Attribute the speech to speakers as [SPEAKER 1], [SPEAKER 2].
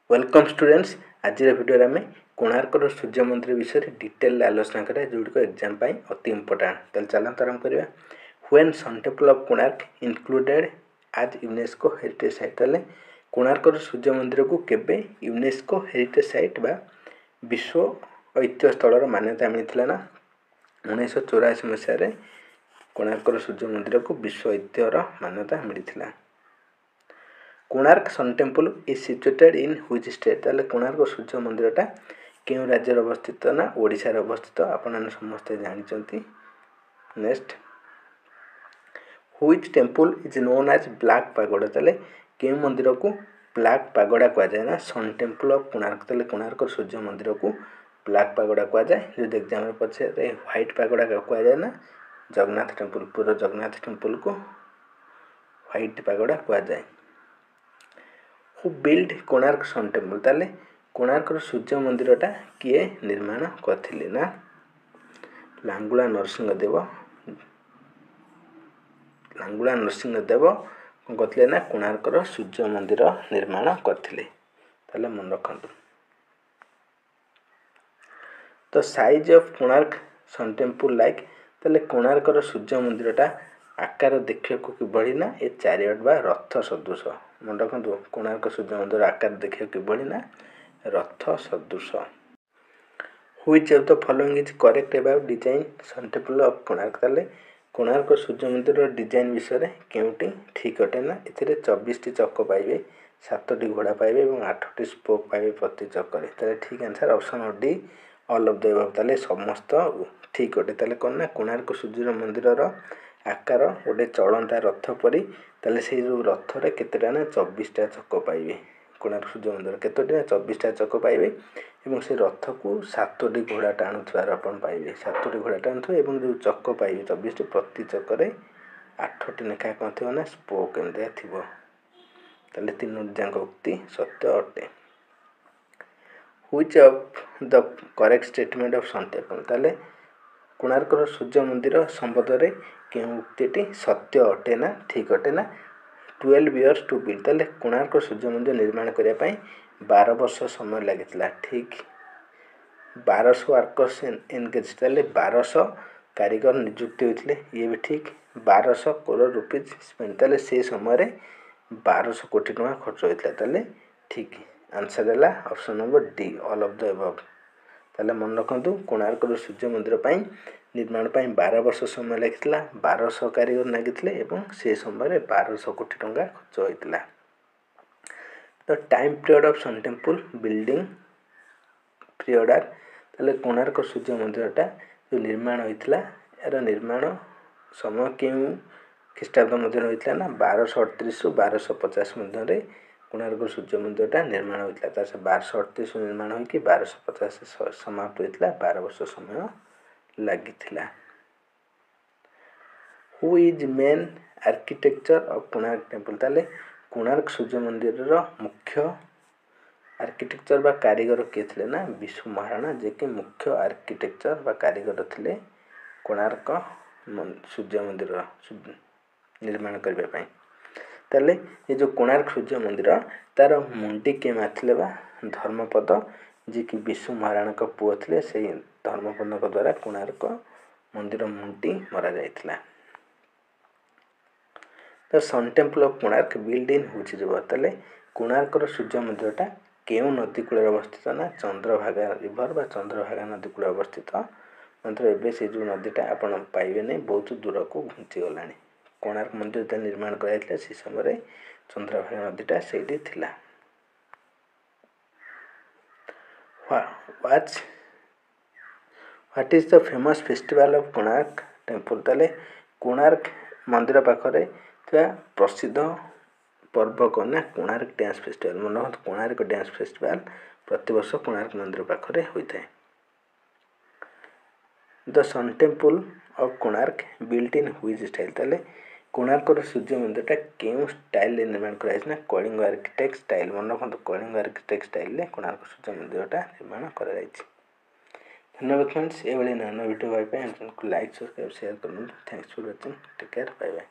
[SPEAKER 1] Welcome students. आज video आम कोणार्कर सूर्य मंदिर विषय डिटेल आलोचना करा जोड़क एग्जाम अति इम्पोर्टाट। तो चलते आरंभ करवा। When sun temple of Konark included आज यूनेस्को हेरिटेज साइट। ताले कोणार्कर सूर्य मंदिर को केबे यूनेस्को हेरिटेज साइट बा विश्व ऐतिह्य स्थल मान्यता मिलता ना 1984 मसीह कोणार्कर सूर्य मंदिर को विश्व ऐतिह्यर मान्यता मिलता। Konark sun temple is situated in which state. ताले कोणार्क सूर्य मंदिरटा केउ राज्य अवस्थित ना ओडिशा रे अवस्थित आपन समस्त जानिचंती। Next, which temple is known as black pagoda. ताले केउ मंदिर को ब्लैक पैगोडा कहा जाए ना सन टेम्पल ऑफ कोणार्क। ताले कोणार्क सूर्य मंदिर को ब्लैक पैगोडा कहा जाए। जो एग्जाम में पछे व्हाइट पैगोडा कहा जाए ना जगन्नाथ टेम्पल, पूरा जगन्नाथ टेम्पल को व्हाइट पैगोडा कहा जाए। Who build Konark sun temple. ताले कोणार्क सूर्य मंदिरटा किए निर्माण करथिले ना लांगुला नरसिंहदेव। लांगुला नरसिंहदेव कौन करथिले ना कोणार्क सूर्य मंदिर निर्माण करथिले। ताले मन रखंतु। तो size of Konark sun temple like. ताले कोणार्क सूर्य मंदिरटा आकार देखिया को किबळी ना ए चारियट बा रथ सदृश। मन रखंतु कोणार्क सूर्य मंदिर आकार देखिया किबळी ना रथ सदृश। Which of the following is correct about design sun temple of Konark. ताले कोणार्क सूर्य मंदिर डिजाइन विषय केउटी ठीक अटे ना एथिरे 24 टी चक्र पाइबे, 7 टी घोड़ा पाइबे और 8 टी स्पोक पाइबे प्रति चक्कर। ताले ठीक answer option D all of the above. ताले समस्त ठीक अटे। ताले कोन ना कोणार्क सूर्य मंदिर आकार गोटे चलंता रथ परी। ताले से जो रथ रे केतेटा ना 24 टा चक्र पाइबे। कोणार्क सूर्य मंदिर केतोटी ना 24 टा चक्र पाइबे एवं से रथ को 7 टी घोड़ा टाणुथार अपन पाइबे। 7 टी घोड़ा टाणुथो एवं जो चक्र पाइबे 24 टी प्रति चक्कर 8 टी लेखा कोन थिबो ना स्पोक एंते थिबो। ताले तीनों जांक उक्ति सत्य अटे। Which of the correct statement of sun temple. ताले कोणार्क सूर्य मंदिर संबंध रे केउ उक्तिटी सत्य अटे ना ठीक अटे ना 12 इयर्स टू बिल्ड। ताले कोणार्क सूर्य मंदिर निर्माण करिया पई 12 वर्ष समय लागितला। ठीक 1200 वर्कर्स एनगेज। ताले 1200 कारीगर नियुक्त होइतले। ये भी ठीक 1200 करोड़ रुपीज स्पेंड। ताले से समय रे 1200 कोटी टका खर्च होइतला। ताले ठीक आंसर हैला option number D all of the above. ताले मन रखंतु कोणार्क सूर्य मंदिर पई निर्माण पई 12 वर्ष समय लागितला। 1200 कारीगर लागितले एवं से समय रे 1200 कोटी टका खर्च होइतला। तो time period of sun temple building period आर। ताले कोणार्क सूर्य मंदिरटा जो निर्माण होइतला यार निर्माण समय केउ ख्रीष्टाब्द मध्य होइतला ना 1238 रु 1250 मध्य रे कोणार्क सूर्य मंदिरटा निर्माण होइतला। तासे 1238 निर्माण होई कि 1250 समाप्त होइतला। 12 वर्ष समय लागितला। Who is main architecture of Konark temple. ताले कोणार्क सूर्य मंदिर रो मुख्य आर्किटेक्चर बा कारीगर के थिले ना विष्णु महाराणा, जे कि मुख्य आर्किटेक्चर बा कारीगर थिले कोणार्क सूर्य मंदिर निर्माण करबे पई। ताले ये जो कोणार्क सूर्य मंदिर तार मुंडी के माथिले बा धर्मपद, जे कि विष्णु महाराणा का पुओ थिले। से धर्मपद को द्वारा कोणार्क मंदिर मुंडी मरा जाइतला। The sun temple of Konark build in which river. ताले कोणार्क सूर्य मंदिरटा केउ नदी कूल अवस्थित ना चंद्रभागा रिवर बा चंद्रभागा नदी कूल अवस्थित। मात्र एबे से जो नदीटा आपण पाइबे नै बहुत दूर को घुंची गलानी। कोणार्क मंदिर जे निर्माण कराइतले से समय रे चंद्रभागा नदीटा सेठी थिला। What is the famous festival of Konark temple. ताले कोणार्क मंदिर पाखरे त्या प्रसिद्ध पर्व कौन ना कोणार्क डांस फेस्टिवल। मन कोणार्क डांस फेस्टिवल प्रति वर्ष कोणार्क मंदिर पाखरे होइता है। The sun temple of Konark built in which style. ताले कोणार्क सूर्य मंदिरटा केउ स्टाइल निर्माण कराइछ ना कलिंग आर्किटेक्ट स्टाइल। मन रखंतु कलिंग आर्किटेक्ट स्टाइल ले कोणार्क सूर्य मंदिरटा निर्माण कराइछ। धन्यवाद फ्रेंड्स। ए वाली नया वीडियो पाइबा लाइक सब्सक्राइब शेयर करनु। Thanks for watching. Take care. Bye bye.